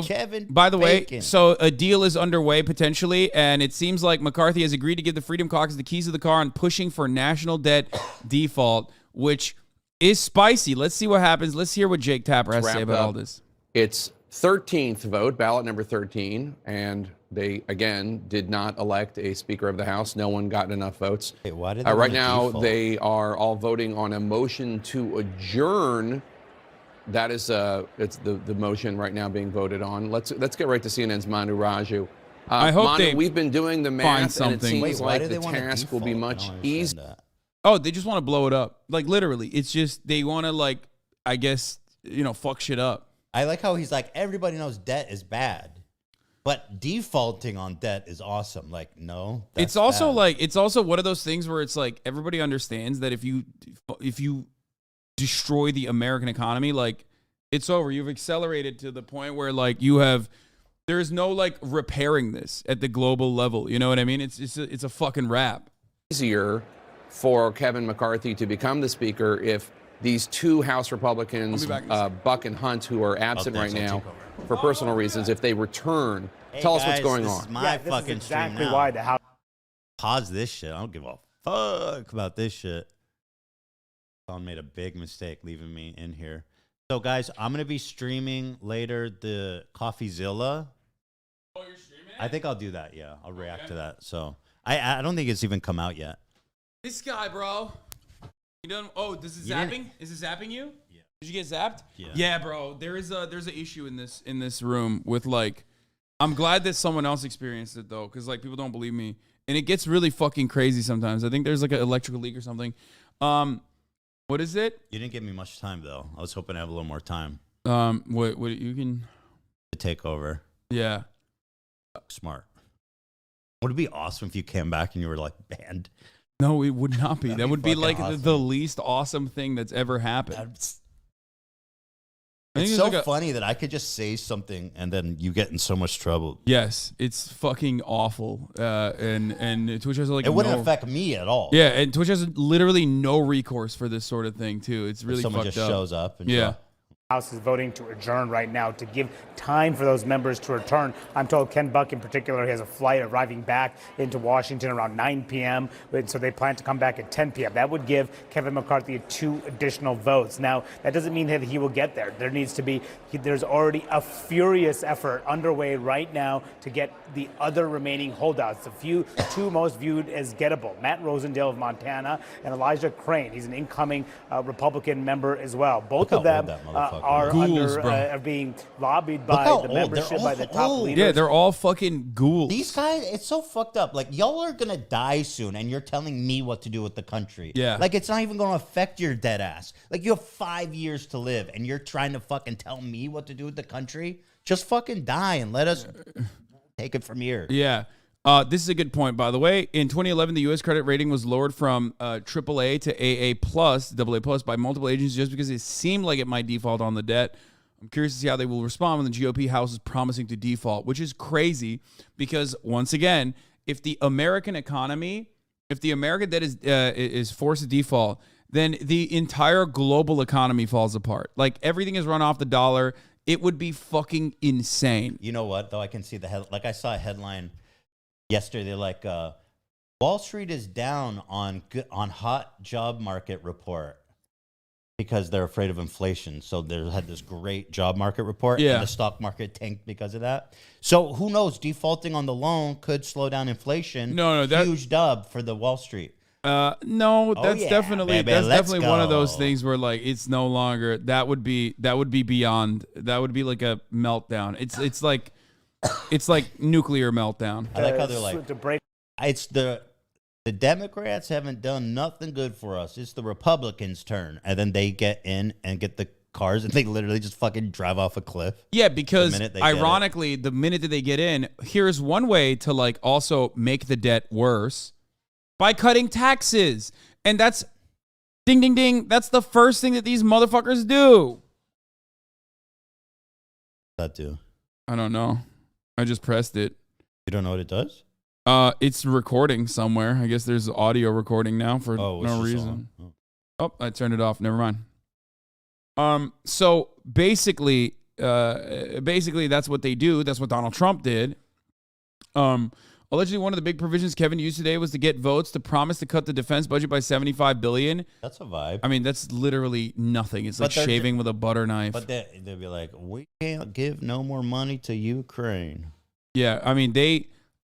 Kevin by the Bacon. way, so a deal is underway potentially, and it seems like McCarthy has agreed to give the Freedom Caucus the keys of the car on pushing for national debt default, which is spicy. Let's see what happens. Let's hear what Jake Tapper has to say about all this. It's 13th vote, ballot number 13, and they, again, did not elect a Speaker of the House. No one got enough votes. Wait, why did they right want to now, default? they are all voting on a motion to adjourn. That is it's the motion right now being voted on. Let's get right to CNN's Manu Raju. I hope Manu, we've been doing the math, and it seems Wait, why like do they the want to task will be default? much I don't easier. understand that. Oh, they just want to blow it up. Like literally, it's just they want to like, I guess, fuck shit up. I like how he's like, everybody knows debt is bad, but defaulting on debt is awesome. Like, no, that's It's also bad. like it's also one of those things where it's like everybody understands that if you destroy the American economy, like it's over. You've accelerated to the point where like there's no like repairing this at the global level. You know what I mean? It's a fucking wrap. Easier for Kevin McCarthy to become the Speaker if these two House Republicans, Buck and Hunt, who are absent right now for personal reasons, if they return. Tell us what's going this on. Is my this fucking is exactly stream now. why the House. Pause this shit. I don't give a fuck about this shit. Don made a big mistake leaving me in here. So, guys, I'm going to be streaming later the CoffeeZilla. Oh, you're streaming? I think I'll do that, yeah. I'll react to that. So, I don't think it's even come out yet. This guy, bro. You don't. Oh, this is You zapping. didn't- Is it zapping you? Yeah. Did you get zapped? Yeah. Yeah, bro. There's an issue in this room with like. I'm glad that someone else experienced it though, because like people don't believe me, and it gets really fucking crazy sometimes. I think there's like an electrical leak or something. What is it? You didn't give me much time, though. I was hoping to have a little more time What you can? to take over. Yeah. Smart. Would it be awesome if you came back and you were like banned? No, it would not be. That'd That be would be fucking like awesome. the least awesome thing that's ever happened. I think It's it's so like a- funny that I could just say something and then you get in so much trouble. Yes, it's fucking awful. And Twitch has like It wouldn't no- affect me at all. Yeah, and Twitch has literally no recourse for this sort of thing too. It's If really someone fucked just up. shows up. And Yeah. House is voting to adjourn right now to give time for those members to return. I'm told Ken Buck in particular, he has a flight arriving back into Washington around 9 p.m. And so they plan to come back at 10 p.m. That would give Kevin McCarthy 2 additional votes. Now, that doesn't mean that he will get there. There needs to be, there's already a furious effort underway right now to get the other remaining holdouts, the two most viewed as gettable, Matt Rosendale of Montana and Elijah Crane. He's an incoming Republican member as well. Both Look of how old them that motherfucker are Ghouls, under bro. are being lobbied Look by how the old. They're membership, all by the top old. leaders. Yeah, they're all fucking ghouls. These guys, it's so fucked up. Like, y'all are going to die soon, and you're telling me what to do with the country. Yeah. Like, it's not even going to affect your dead ass. Like, you have 5 years to live, and you're trying to fucking tell me what to do with the country? Just fucking die and let us take it from here. Yeah. This is a good point, by the way. In 2011, the U.S. credit rating was lowered from AAA to AA+, AA+, by multiple agencies just because it seemed like it might default on the debt. I'm curious to see how they will respond when the GOP House is promising to default, which is crazy because, once again, if the American economy, if the American debt is forced to default, then the entire global economy falls apart. Like, everything is run off the dollar. It would be fucking insane. You know what, though? I can see the head. Like, I saw a headline yesterday, like, Wall Street is down on hot job market report because they're afraid of inflation. So they had this great job market report, Yeah. and the stock market tanked because of that. So who knows? Defaulting on the loan could slow down inflation. No, that- huge dub for the Wall Street. No, that's yeah, definitely baby, let's one of those go. things where like it's no longer that would be beyond, that would be like a meltdown. It's like nuclear meltdown. I like how they're like, to break. it's the Democrats haven't done nothing good for us. It's the Republicans' turn, and then they get in and get the cars, and they literally just fucking drive off a cliff. Yeah, because The minute they get it. ironically, the minute that they get in, here's one way to like also make the debt worse by cutting taxes. And that's ding ding ding, that's the first thing that these motherfuckers do. That do. I don't know. I just pressed it. You don't know what it does? It's recording somewhere. I guess there's audio recording now for no reason. Oh, I turned it off. Never mind. So basically that's what they do. That's what Donald Trump did. Allegedly, one of the big provisions Kevin used today was to get votes to promise to cut the defense budget by $75 billion. That's a vibe. I mean, that's literally nothing. It's like shaving with a butter knife. But they'll be like, we can't give no more money to Ukraine. Yeah, I mean,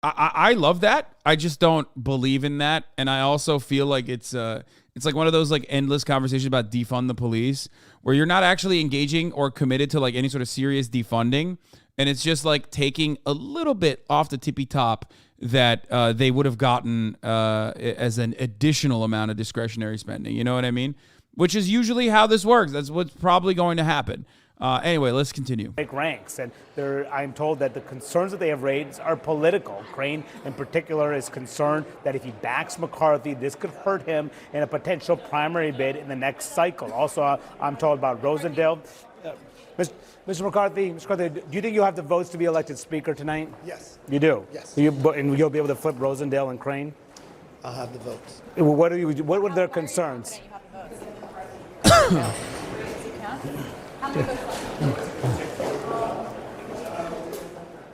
I love that. I just don't believe in that, and I also feel like it's like one of those like endless conversations about defund the police, where you're not actually engaging or committed to like any sort of serious defunding, and it's just like taking a little bit off the tippy top that they would have gotten as an additional amount of discretionary spending. You know what I mean? Which is usually how this works. That's what's probably going to happen. Anyway, let's continue. Big ranks, and I'm told that the concerns that they have raised are political. Klein, in particular, is concerned that if he backs McCarthy, this could hurt him in a potential primary bid in the next cycle. Also, I'm told about Rosendale. Mr. McCarthy, do you think you'll have the votes to be elected Speaker tonight? Yes. You do? Yes. And you'll be able to flip Rosendale and Klein? I'll have the votes. What are their concerns?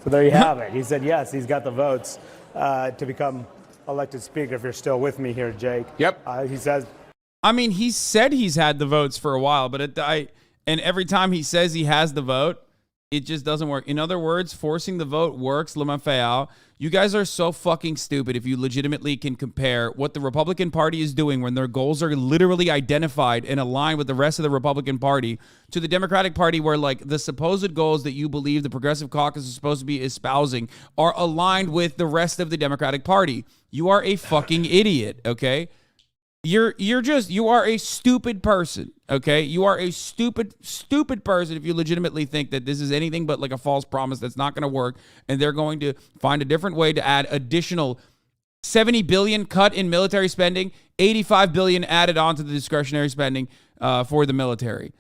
So there you have it. He said yes, he's got the votes to become elected Speaker. If you're still with me here, Jake. Yep. He says. I mean, he said he's had the votes for a while, but and every time he says he has the vote, it just doesn't work. In other words, forcing the vote works, LeMafiao. You guys are so fucking stupid if you legitimately can compare what the Republican Party is doing when their goals are literally identified and aligned with the rest of the Republican Party to the Democratic Party, where like the supposed goals that you believe the Progressive Caucus is supposed to be espousing are aligned with the rest of the Democratic Party. You are a fucking idiot, okay? You are a stupid person, okay? You are a stupid person if you legitimately think that this is anything but like a false promise that's not going to work, and they're going to find a different way to add additional $70 billion cut in military spending, $85 billion added onto the discretionary spending for the military.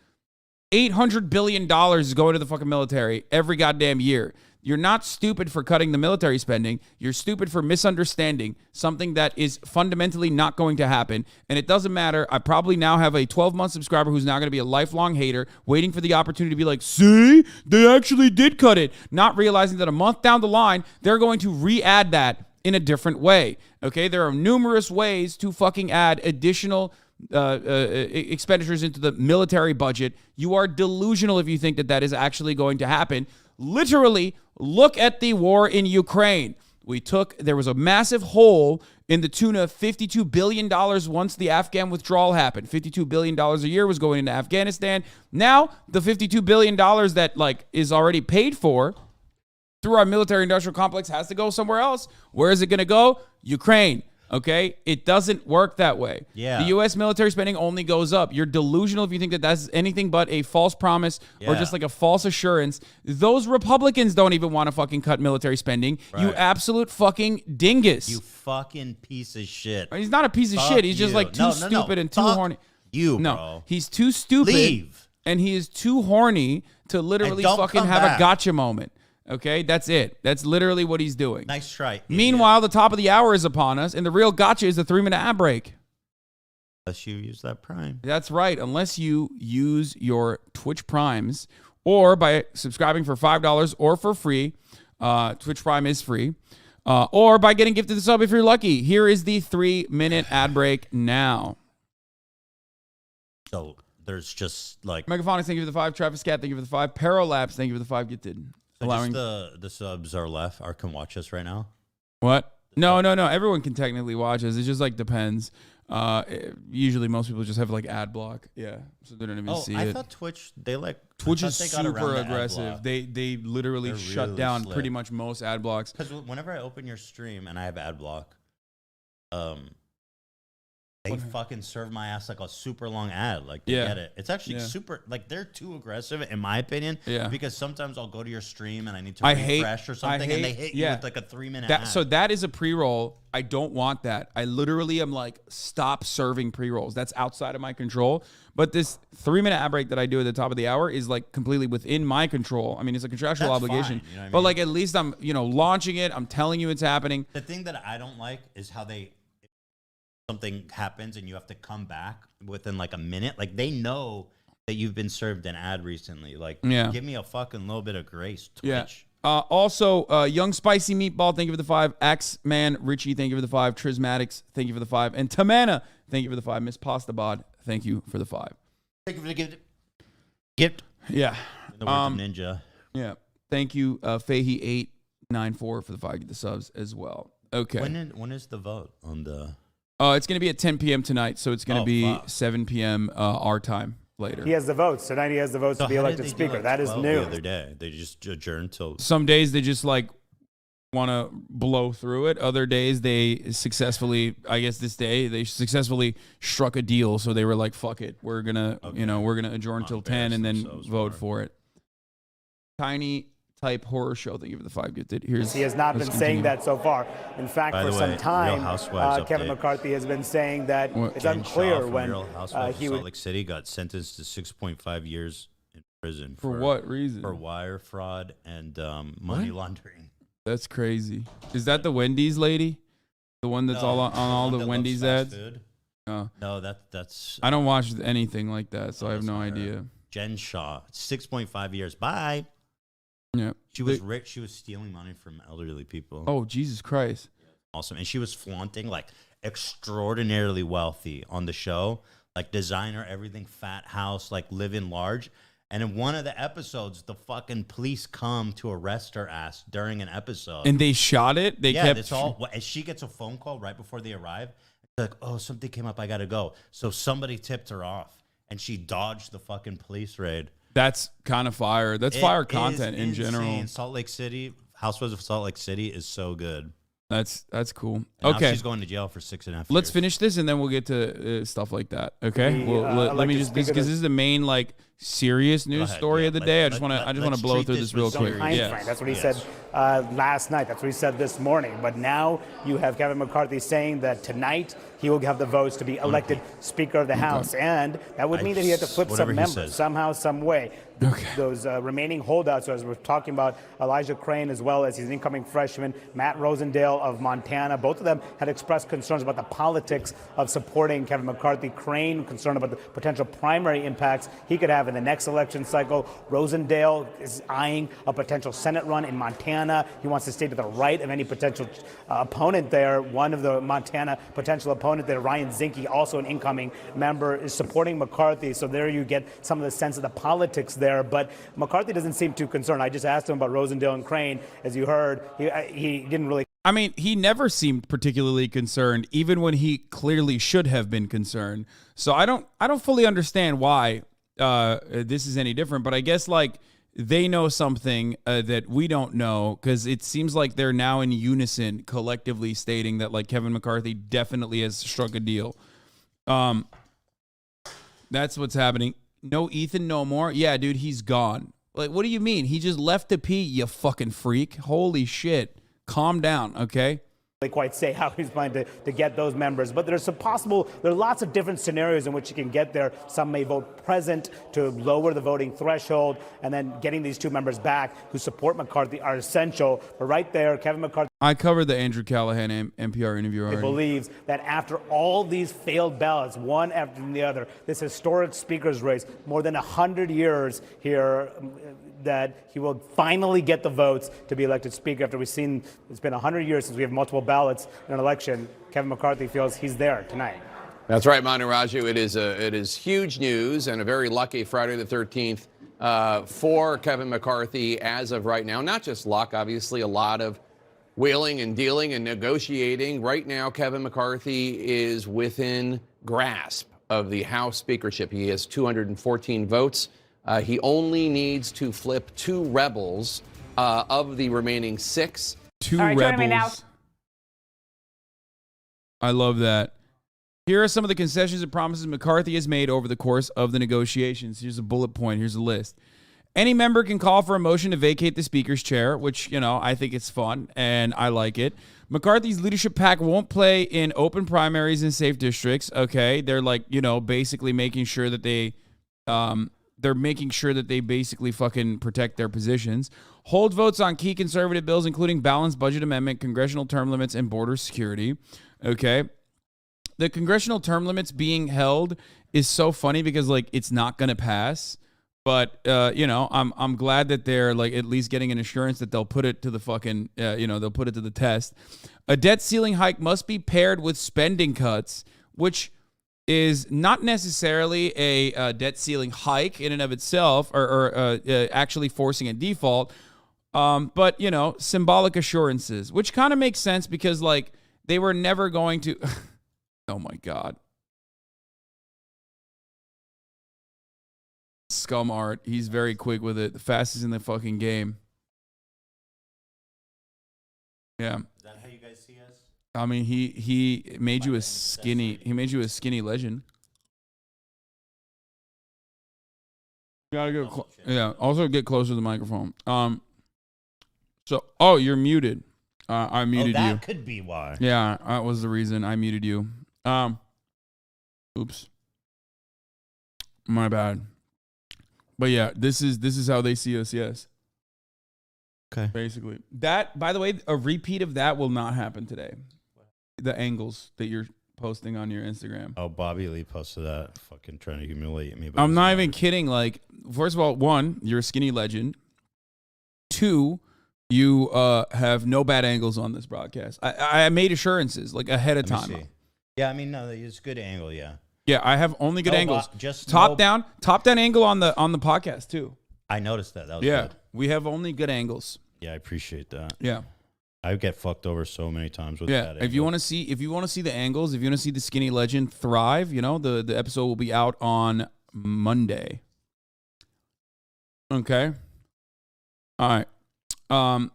$800 billion is going to the fucking military every goddamn year. You're not stupid for cutting the military spending. You're stupid for misunderstanding something that is fundamentally not going to happen. And it doesn't matter. I probably now have a 12-month subscriber who's now going to be a lifelong hater, waiting for the opportunity to be like, see, they actually did cut it. Not realizing that a month down the line, they're going to re-add that in a different way. Okay? There are numerous ways to fucking add additional expenditures into the military budget. You are delusional if you think that that is actually going to happen. Literally, look at the war in Ukraine. There was a massive hole in the tune of $52 billion once the Afghan withdrawal happened. $52 billion a year was going into Afghanistan. Now, the $52 billion that like is already paid for through our military industrial complex has to go somewhere else. Where is it going to go? Ukraine. Okay? It doesn't work that way. Yeah. The U.S. military spending only goes up. You're delusional if you think that that's anything but a false promise or just like a false assurance. Those Republicans don't even want to fucking cut military spending. Right. You absolute fucking dingus. You fucking piece of shit. He's not a piece of shit. He's just like too stupid and too horny. Bro. He's too stupid. Leave. And he is too horny to literally fucking have a gotcha moment. Okay, that's it. That's literally what he's doing. Nice try. Idiot. Meanwhile, the top of the hour is upon us, and the real gotcha is the 3-minute ad break. Unless you use that Prime. That's right. Unless you use your Twitch Primes, or by subscribing for $5 or for free. Twitch Prime is free. Or by getting gifted the sub if you're lucky. Here is the 3-minute ad break now. So there's just like Megaphonics, thank you for the 5. Travis Cat, thank you for the 5. Paralapse, thank you for the 5 gifted. So allowing the subs are left or can watch us right now. What? No. Everyone can technically watch us. It just like depends. Usually most people just have like ad block. Yeah. So they don't even see it. I thought Twitch Twitch is super aggressive. They literally shut down pretty much most ad blocks. Because whenever I open your stream and I have ad block, they fucking serve my ass like a super long ad. Like, they get it. It's actually super, like, they're too aggressive, in my opinion. Yeah. Because sometimes I'll go to your stream and I need to refresh or something, and they hit you with like a 3-minute ad. So that is a pre-roll. I don't want that. I literally am like, stop serving pre-rolls. That's outside of my control. But this 3-minute ad break that I do at the top of the hour is like completely within my control. I mean, it's a contractual obligation. Fine, you know what I mean? But like, at least I'm, launching it. I'm telling you it's happening. The thing that I don't like is how something happens and you have to come back within like a minute. Like, they know that you've been served an ad recently. Like, give me a fucking little bit of grace, Twitch. Yeah. Also, Young Spicy Meatball, thank you for the 5. X-Man Richie, thank you for the 5. Trismatics, thank you for the 5. And Tamana, thank you for the 5. Miss Pasta Bod, thank you for the 5. Thank you for the gift. Yeah. In the words of Ninja. Yeah. Thank you, Fahey894 for the 5. Get the subs as well. Okay. When is the vote on the... It's going to be at 10 p.m. tonight, so it's going to be 7 p.m. Our time later. He has the votes. Tonight he has the votes to be elected speaker. That is new. The other day, they just adjourned till... Some days they just like want to blow through it. Other days they successfully, I guess this day, they successfully struck a deal. So they were like, fuck it. We're going to, we're going to adjourn till 10 and then vote for it. Tiny type horror show. Thank you for the 5 gifted. He has not been saying that so far. In fact, for some time, Kevin McCarthy has been saying that it's unclear when he would... Salt Lake City got sentenced to 6.5 years in prison. For what reason? For wire fraud and money laundering. That's crazy. Is that the Wendy's lady? The one that's all on all the Wendy's ads? No, that's... I don't watch anything like that, so I have no idea. Jen Shaw, 6.5 years. Bye. Yeah. She was rich. She was stealing money from elderly people. Oh, Jesus Christ. Awesome. And she was flaunting like extraordinarily wealthy on the show, like designer, everything, fat house, like living large. And in one of the episodes, the fucking police come to arrest her ass during an episode. And they shot it? They kept... it's all... And she gets a phone call right before they arrive. Like, oh, something came up. I got to go. So somebody tipped her off. And she dodged the fucking police raid. That's kind of fire. That's fire content in general. Salt Lake City, Housewives of Salt Lake City is so good. That's cool. And okay, now she's going to jail for 6.5 years. Let's finish this and then we'll get to stuff like that. Okay. Let me just because this is the main like serious news story of the day. I just want to blow through this real quick. Yeah, that's what he said last night. That's what he said this morning. But now you have Kevin McCarthy saying that tonight he will have the votes to be elected Speaker of the House, and that would mean that he had to flip some members somehow, some way. Those remaining holdouts, as we're talking about Elijah Crane as well as his incoming freshman, Matt Rosendale of Montana, both of them had expressed concerns about the politics of supporting Kevin McCarthy. Crane concerned about the potential primary impacts he could have in the next election cycle. Rosendale is eyeing a potential Senate run in Montana. He wants to stay to the right of any potential opponent there. One of the Montana potential opponent there, Ryan Zinke, also an incoming member, is supporting McCarthy. So there you get some of the sense of the politics there. But McCarthy doesn't seem too concerned. I just asked him about Rosendale and Crane. As you heard, he didn't really... I mean, he never seemed particularly concerned, even when he clearly should have been concerned. So I don't fully understand why this is any different. But I guess like they know something that we don't know, because it seems like they're now in unison, collectively stating that like Kevin McCarthy definitely has struck a deal. That's what's happening. No Ethan, no more. Yeah, dude, he's gone. Like, what do you mean? He just left to pee, you fucking freak. Holy shit. Calm down, okay? Quite say how he's planning to get those members, but there are lots of different scenarios in which he can get there. Some may vote present to lower the voting threshold, and then getting these two members back who support McCarthy are essential. But right there, Kevin McCarthy... I covered the Andrew Callahan NPR interview already. He believes that after all these failed ballots, one after the other, this historic speaker's race, more than 100 years here, that he will finally get the votes to be elected speaker. After we've seen it's been 100 years since we have multiple ballots in an election, Kevin McCarthy feels he's there tonight. That's right, Manu Raju. It is huge news and a very lucky Friday the 13th for Kevin McCarthy as of right now. Not just luck, obviously, a lot of wheeling and dealing and negotiating. Right now, Kevin McCarthy is within grasp of the House speakership. He has 214 votes. He only needs to flip 2 rebels of the remaining 6. 2 rebels. I love that. Here are some of the concessions and promises McCarthy has made over the course of the negotiations. Here's a bullet point. Here's a list. Any member can call for a motion to vacate the speaker's chair, which, I think it's fun and I like it. McCarthy's leadership pack won't play in open primaries in safe districts. Okay. They're basically making sure that they're making sure that they basically fucking protect their positions. Hold votes on key conservative bills, including balanced budget amendment, congressional term limits, and border security. Okay. The congressional term limits being held is so funny because it's not going to pass. But, I'm glad that they're at least getting an assurance that they'll put it to the fucking, they'll put it to the test. A debt ceiling hike must be paired with spending cuts, which is not necessarily a debt ceiling hike in and of itself or actually forcing a default. But, symbolic assurances, which kind of makes sense because they were never going to. Oh, my God. Scum art. He's very quick with it. The fastest in the fucking game. Yeah. Is that how you guys see us? I mean, he made you a skinny. He made you a skinny legend. You gotta go. Yeah. Also, get closer to the microphone. So, you're muted. I muted you. That could be why. Yeah, that was the reason I muted you. Oops. My bad. But yeah, this is how they see us. Yes. Okay. Basically, that. By the way, a repeat of that will not happen today. The angles that you're posting on your Instagram. Oh, Bobby Lee posted that, fucking trying to humiliate me. I'm not even kidding. First of all, one, you're a skinny legend. Two, you have no bad angles on this broadcast. I made assurances ahead of time. See. Yeah, I mean, no, it's a good angle. Yeah. Yeah, I have only good angles. Just top down angle on the podcast too. I noticed that. That was good. We have only good angles. Yeah, I appreciate that. Yeah, I get fucked over so many times with that. If you want to see the angles, if you want to see the skinny legend thrive, the episode will be out on Monday. Okay. All right.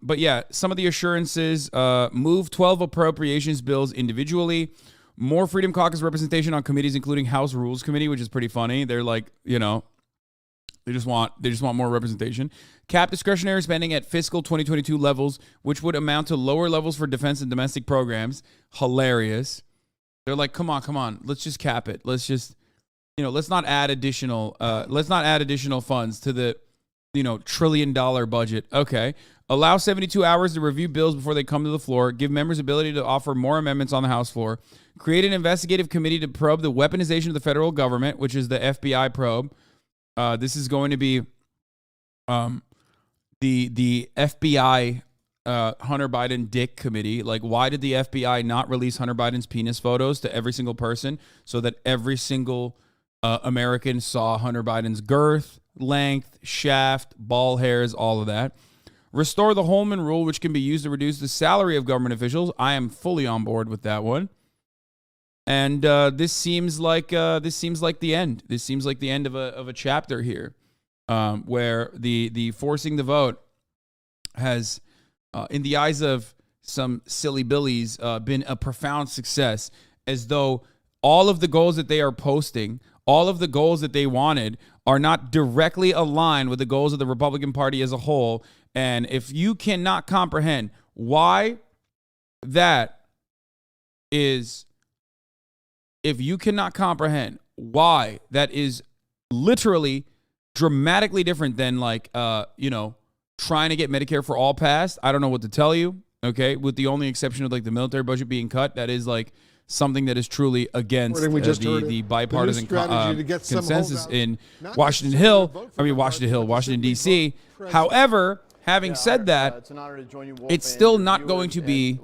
But yeah, some of the assurances: move 12 appropriations bills individually. More Freedom Caucus representation on committees, including House Rules Committee, which is pretty funny. They're they just want more representation. Cap discretionary spending at fiscal 2022 levels, which would amount to lower levels for defense and domestic programs. Hilarious. They're like, come on, let's just cap it. Let's just, let's not add additional funds to the, $1 trillion budget. Okay. Allow 72 hours to review bills before they come to the floor. Give members ability to offer more amendments on the House floor. Create an investigative committee to probe the weaponization of the federal government, which is the FBI probe. This is going to be the FBI Hunter Biden Dick Committee. Why did the FBI not release Hunter Biden's penis photos to every single person so that every single American saw Hunter Biden's girth, length, shaft, ball hairs, all of that? Restore the Holman Rule, which can be used to reduce the salary of government officials. I am fully on board with that one. And this seems like the end. This seems like the end of a chapter here, where the forcing the vote has, in the eyes of some silly billies, been a profound success. As though all of the goals that they are posting, all of the goals that they wanted, are not directly aligned with the goals of the Republican Party as a whole. And if you cannot comprehend why that is, if you cannot comprehend why that is literally dramatically different than trying to get Medicare for all passed, I don't know what to tell you. Okay. With the only exception of the military budget being cut, that is something that is truly against the bipartisan consensus in Washington, D.C. However, having said that, it's still not going to be,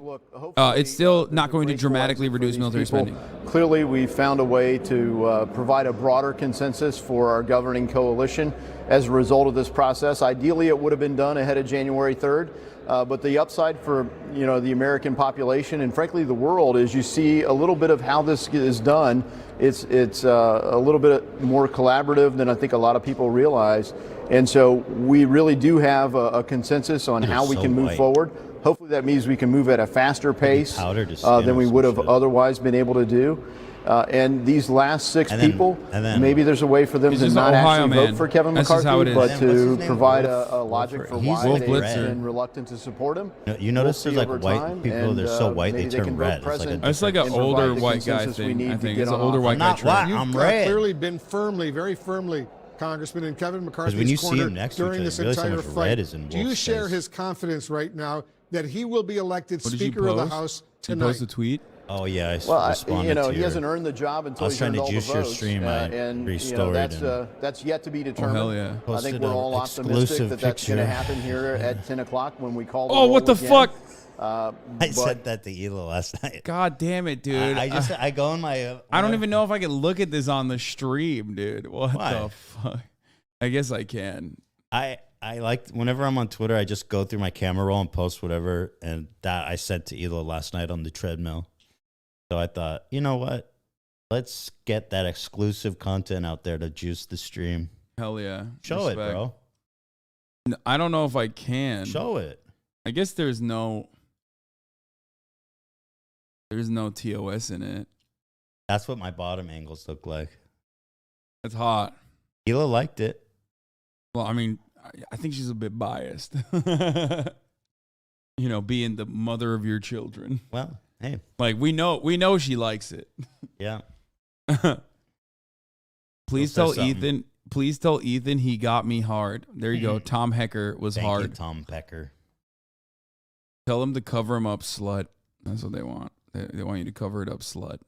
it's still not going to dramatically reduce military spending. Clearly, we found a way to provide a broader consensus for our governing coalition as a result of this process. Ideally, it would have been done ahead of January 3rd. But the upside for the American population and frankly the world is you see a little bit of how this is done. It's a little bit more collaborative than I think a lot of people realize, and so we really do have a consensus on how we can move forward. Hopefully that means we can move at a faster pace than we would have otherwise been able to do. And these last six people, maybe there's a way for them to not actually vote for Kevin McCarthy, but to provide a logic for why they've been reluctant to support him. You notice there's like white people, they're so white they turn red. It's like an older white guy thing, I think. It's an older white guy trend. I'm red. Clearly been very firmly, Congressman, in Kevin McCarthy's when you see corner him next during to this each other, entire really so much fight. red is in Do you Wolf's share face. his confidence right now that he will be elected What did Speaker of the House tonight? Did you post a tweet? Oh yeah, I well, you know, to he hasn't earned the job until he's earned all the trying to juice your votes. stream. I And restored that's yet to be determined. Oh, hell yeah. I think we're all optimistic that that's going to happen here at 10 o'clock when we call. Oh, what the fuck! I said that to Ela last night. God damn it, dude! I go in my. I don't even know if I can look at this on the stream, dude. What Why? the fuck? I guess I can. I like whenever I'm on Twitter, I just go through my camera roll and post whatever, and that I said to Ela last night on the treadmill. So I thought, you know what? Let's get that exclusive content out there to juice the stream. Hell yeah! Show it, bro. I don't know if I can. Show it. I guess there's no TOS in it. That's what my bottom angles look like. It's hot. Ela liked it. Well, I mean, I think she's a bit biased. You know, being the mother of your children. Well, hey. Like we know she likes it. Yeah. Please tell Ethan he got me hard. There you go. Tom Hecker was Thank hard. you, Tom Pecker. Tell him to cover him up, slut. That's what they want. They want you to cover it up, slut.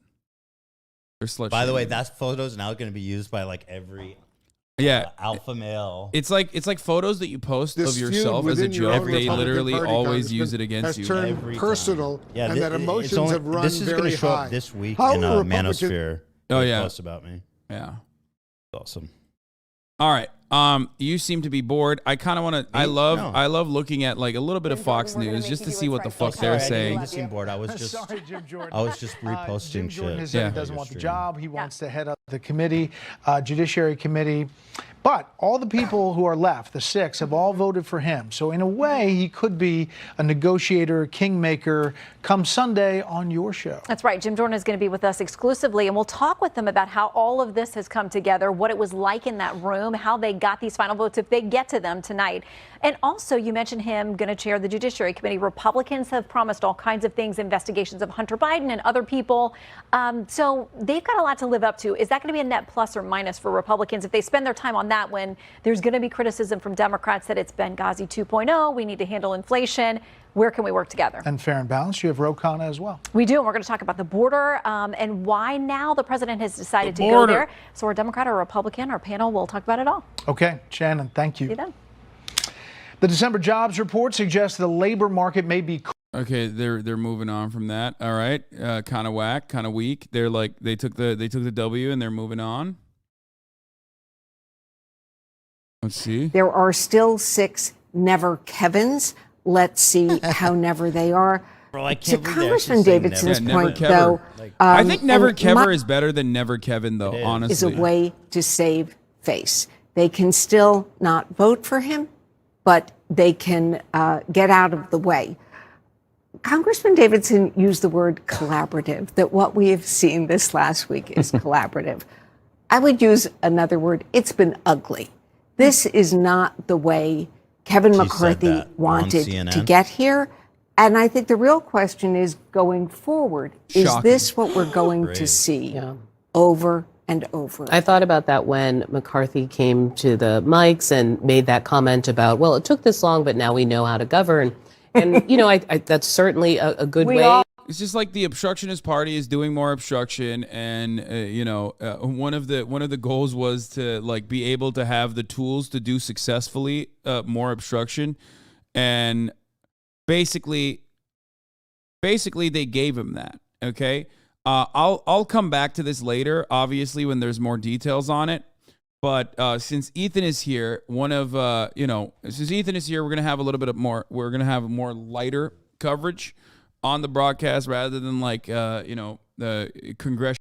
They're slut. By the way, that photo's now going to be used by like every alpha male. It's like photos that you post of yourself as a joke. They literally always use it against you. Turned every personal, yeah, and that emotions have run This is very to show high. up this week How in will Republican- Manosphere. Oh yeah, post about me. Yeah, Awesome. All right. You seem to be bored. I kind of want to. I love looking at like a little bit of Fox News just to see what the fuck they're saying. I didn't bored. I was just Sorry, Jim Jordan. I was just reposting Jim Jordan shit. has said he doesn't want the job. He wants to head up the committee, Judiciary Committee. But all the people who are left, the 6, have all voted for him. So in a way, he could be a negotiator, kingmaker, come Sunday on your show. That's right. Jim Jordan is going to be with us exclusively, and we'll talk with them about how all of this has come together, what it was like in that room, how they got these final votes, if they get to them tonight. And also, you mentioned him going to chair the Judiciary Committee. Republicans have promised all kinds of things, investigations of Hunter Biden and other people. So they've got a lot to live up to. Is that going to be a net plus or minus for Republicans if they spend their time on that when there's going to be criticism from Democrats that it's Benghazi 2.0, we need to handle inflation? Where can we work together? And fair and balanced, you have Ro Khanna as well. We do, and we're going to talk about the border and why now the president has decided to go there. So we're Democrat or Republican, our panel will talk about it all. Okay, Shannon, thank you. See you then. The December jobs report suggests the labor market may be. Okay, they're moving on from that. All right, kind of whack, kind of weak. They're like they took the W and they're moving on. Let's see. There are still 6 never Kevins. Let's see how never they are. Bro, I to can't Congressman Davidson's point, though, I think never Kever is better than never Kevin, though. Honestly, is a way to save face. They can still not vote for him, but they can get out of the way. Congressman Davidson used the word collaborative, that what we have seen this last week is collaborative. I would use another word. It's been ugly. This is not the way Kevin McCarthy wanted to get here. And I think the real question is going forward, is this what we're going to see over and over? I thought about that when McCarthy came to the mics and made that comment about, well, it took this long, but now we know how to govern. And, you know, I that's certainly a good way. It's just like the obstructionist party is doing more obstruction, and one of the goals was to like be able to have the tools to do successfully more obstruction, and basically they gave him that. Okay, I'll come back to this later, obviously when there's more details on it. But since Ethan is here, since Ethan is here, we're gonna have a little bit of more. We're gonna have more lighter coverage on the broadcast rather than the congressional